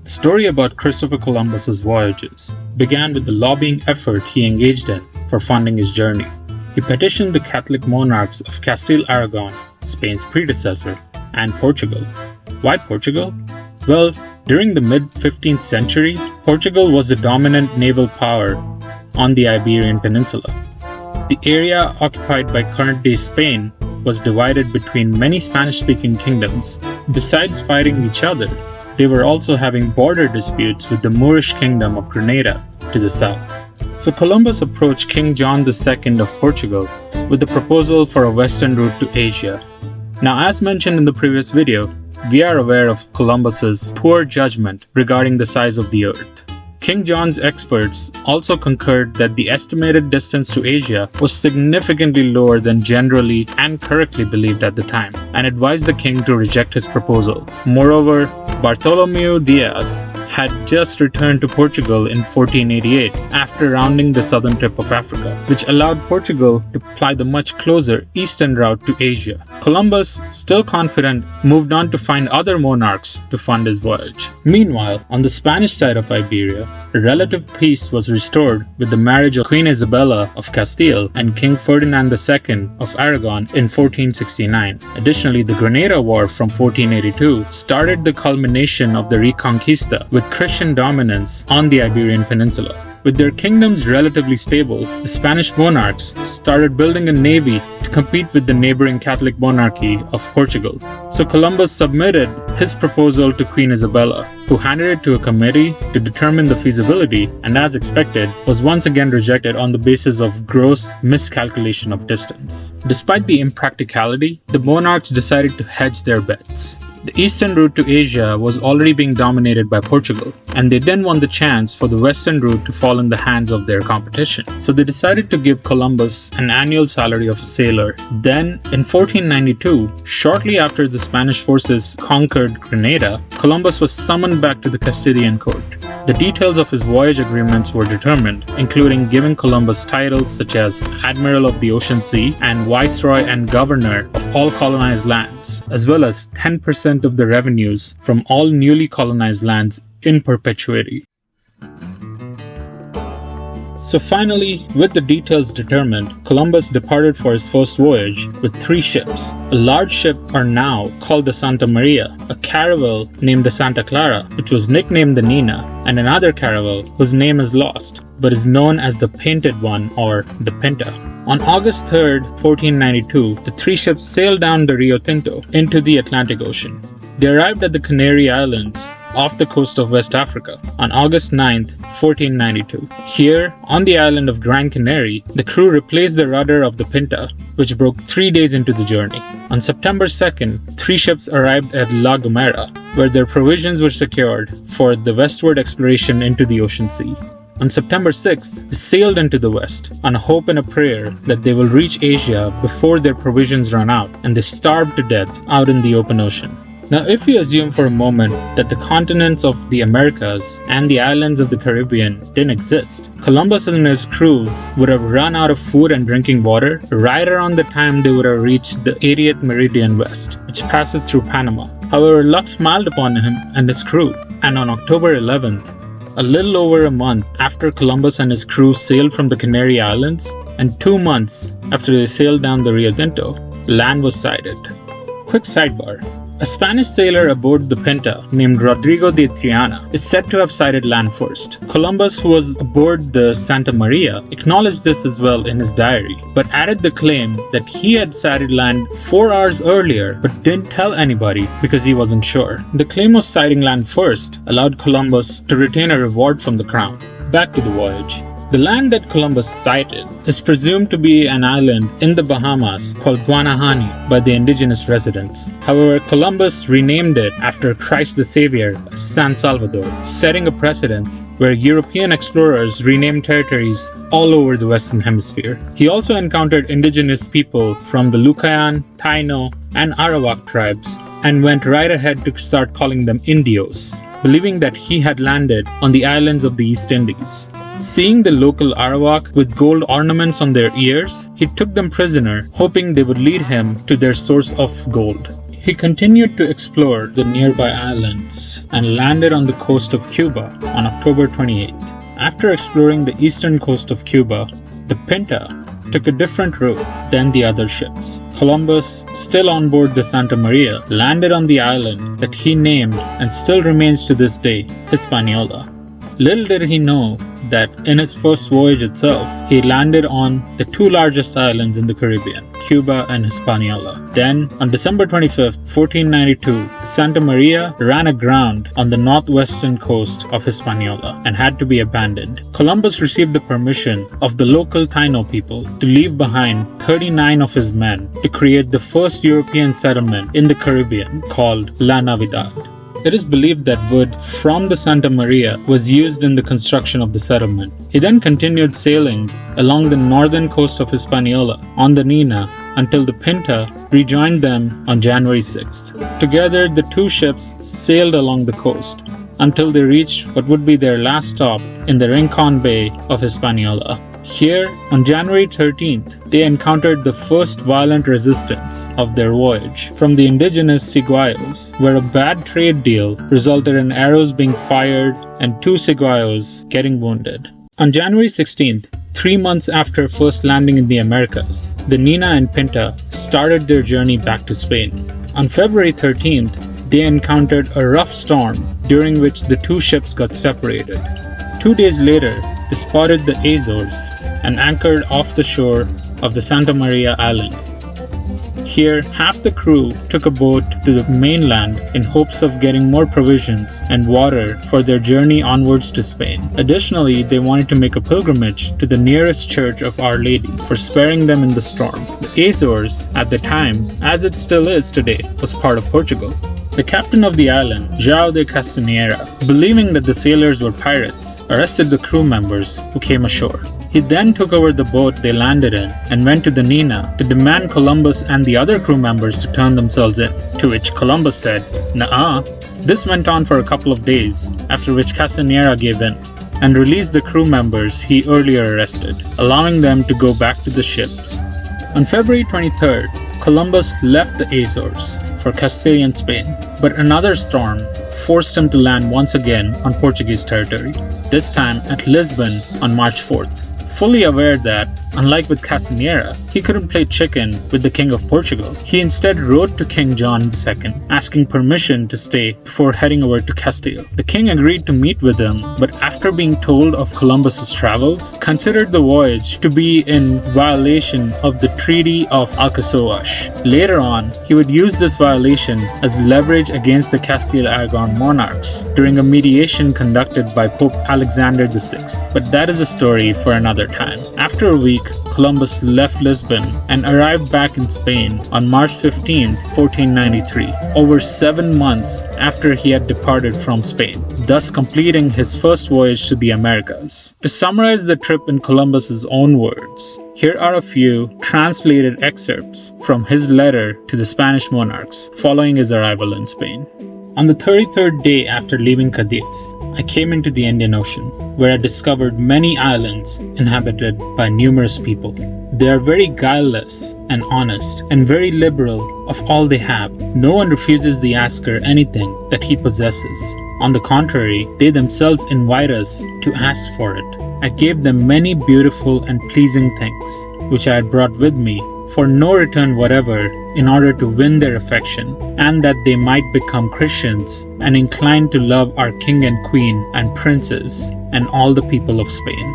The story about Christopher Columbus's voyages began with the lobbying effort he engaged in for funding his journey. He petitioned the Catholic monarchs of Castile-Aragon, Spain's predecessor, and Portugal. Why Portugal? Well, during the mid-15th century, Portugal was the dominant naval power on the Iberian Peninsula. The area occupied by current-day Spain was divided between many Spanish-speaking kingdoms. Besides fighting each other, they were also having border disputes with the Moorish kingdom of Granada to the south. So Columbus approached King John II of Portugal with a proposal for a western route to Asia. Now, as mentioned in the previous video, we are aware of Columbus's poor judgment regarding the size of the Earth. King John's experts also concurred that the estimated distance to Asia was significantly lower than generally and correctly believed at the time, and advised the king to reject his proposal. Moreover, Bartholomew Diaz had just returned to Portugal in 1488 after rounding the southern tip of Africa, which allowed Portugal to ply the much closer eastern route to Asia. Columbus, still confident, moved on to find other monarchs to fund his voyage. Meanwhile, on the Spanish side of Iberia, a relative peace was restored with the marriage of Queen Isabella of Castile and King Ferdinand II of Aragon in 1469. Additionally, the Granada War from 1482 started the culmination of the Reconquista with Christian dominance on the Iberian Peninsula. With their kingdoms relatively stable, the Spanish monarchs started building a navy to compete with the neighboring Catholic monarchy of Portugal. So Columbus submitted his proposal to Queen Isabella, who handed it to a committee to determine the feasibility, and as expected, was once again rejected on the basis of gross miscalculation of distance. Despite the impracticality, the monarchs decided to hedge their bets. The eastern route to Asia was already being dominated by Portugal, and they didn't want the chance for the western route to fall in the hands of their competition. So they decided to give Columbus an annual salary of a sailor. Then, in 1492, shortly after the Spanish forces conquered Granada, Columbus was summoned back to the Castilian court. The details of his voyage agreements were determined, including giving Columbus titles such as Admiral of the Ocean Sea and Viceroy and Governor of all colonized lands, as well as 10% of the revenues from all newly colonized lands in perpetuity. So finally, with the details determined, Columbus departed for his first voyage with 3 ships. A large ship or now called the Santa Maria, a caravel named the Santa Clara, which was nicknamed the Nina, and another caravel whose name is lost, but is known as the Painted One or the Pinta. On August 3rd, 1492, the 3 ships sailed down the Rio Tinto into the Atlantic Ocean. They arrived at the Canary Islands, off the coast of West Africa, on August 9th, 1492. Here, on the island of Gran Canary, the crew replaced the rudder of the Pinta, which broke 3 days into the journey. On September 2nd, 3 ships arrived at La Gomera, where their provisions were secured for the westward exploration into the ocean sea. On September 6th, they sailed into the west on a hope and a prayer that they will reach Asia before their provisions run out, and they starved to death out in the open ocean. Now, if we assume for a moment that the continents of the Americas and the islands of the Caribbean didn't exist, Columbus and his crews would have run out of food and drinking water right around the time they would have reached the 80th meridian west, which passes through Panama. However, luck smiled upon him and his crew, and on October 11th, a little over a month after Columbus and his crew sailed from the Canary Islands, and 2 months after they sailed down the Rio Tinto, land was sighted. Quick sidebar. A Spanish sailor aboard the Pinta named Rodrigo de Triana is said to have sighted land first. Columbus, who was aboard the Santa Maria, acknowledged this as well in his diary, but added the claim that he had sighted land 4 hours earlier but didn't tell anybody because he wasn't sure. The claim of sighting land first allowed Columbus to retain a reward from the crown. Back to the voyage. The land that Columbus sighted is presumed to be an island in the Bahamas called Guanahani by the indigenous residents. However, Columbus renamed it after Christ the Savior as San Salvador, setting a precedence where European explorers renamed territories all over the Western Hemisphere. He also encountered indigenous people from the Lucayan, Taino, and Arawak tribes and went right ahead to start calling them Indios, believing that he had landed on the islands of the East Indies. Seeing the local Arawak with gold ornaments on their ears, he took them prisoner, hoping they would lead him to their source of gold. He continued to explore the nearby islands and landed on the coast of Cuba on October 28th. After exploring the eastern coast of Cuba, the Pinta took a different route than the other ships. Columbus, still on board the Santa Maria, landed on the island that he named and still remains to this day, Hispaniola. Little did he know that in his first voyage itself, he landed on the two largest islands in the Caribbean, Cuba and Hispaniola. Then, on December 25th, 1492, the Santa Maria ran aground on the northwestern coast of Hispaniola and had to be abandoned. Columbus received the permission of the local Taino people to leave behind 39 of his men to create the first European settlement in the Caribbean called La Navidad. It is believed that wood from the Santa Maria was used in the construction of the settlement. He then continued sailing along the northern coast of Hispaniola on the Nina until the Pinta rejoined them on January 6th. Together, the two ships sailed along the coast until they reached what would be their last stop in the Rincon Bay of Hispaniola. Here, on January 13th, they encountered the first violent resistance of their voyage from the indigenous Ciguayos, where a bad trade deal resulted in arrows being fired and 2 Ciguayos getting wounded. On January 16th, 3 months after first landing in the Americas, the Nina and Pinta started their journey back to Spain. On February 13th, they encountered a rough storm during which the two ships got separated. 2 days later, they spotted the Azores and anchored off the shore of the Santa Maria Island. Here, half the crew took a boat to the mainland in hopes of getting more provisions and water for their journey onwards to Spain. Additionally, they wanted to make a pilgrimage to the nearest church of Our Lady for sparing them in the storm. The Azores, at the time, as it still is today, was part of Portugal. The captain of the island, João de Castanheira, believing that the sailors were pirates, arrested the crew members who came ashore. He then took over the boat they landed in and went to the Nina to demand Columbus and the other crew members to turn themselves in, to which Columbus said, "Nuh-uh." This went on for a couple of days, after which Castanheira gave in and released the crew members he earlier arrested, allowing them to go back to the ships. On February 23rd, Columbus left the Azores for Castilian Spain, but another storm forced him to land once again on Portuguese territory, this time at Lisbon on March 4th. Fully aware that, unlike with Castanheira, he couldn't play chicken with the King of Portugal, he instead wrote to King John II, asking permission to stay before heading over to Castile. The king agreed to meet with him, but after being told of Columbus's travels, considered the voyage to be in violation of the Treaty of Alcaçoas. Later on, he would use this violation as leverage against the Castile-Aragon monarchs during a mediation conducted by Pope Alexander VI. But that is a story for another time. After a week, Columbus left Lisbon and arrived back in Spain on March 15, 1493, over 7 months after he had departed from Spain, thus completing his first voyage to the Americas. To summarize the trip in Columbus's own words, here are a few translated excerpts from his letter to the Spanish monarchs following his arrival in Spain. On the 33rd day after leaving Cadiz, I came into the Indian Ocean, where I discovered many islands inhabited by numerous people. They are very guileless and honest, and very liberal of all they have. No one refuses the asker anything that he possesses. On the contrary, they themselves invite us to ask for it. I gave them many beautiful and pleasing things, which I had brought with me, for no return whatever, in order to win their affection, and that they might become Christians and inclined to love our king and queen and princes and all the people of Spain.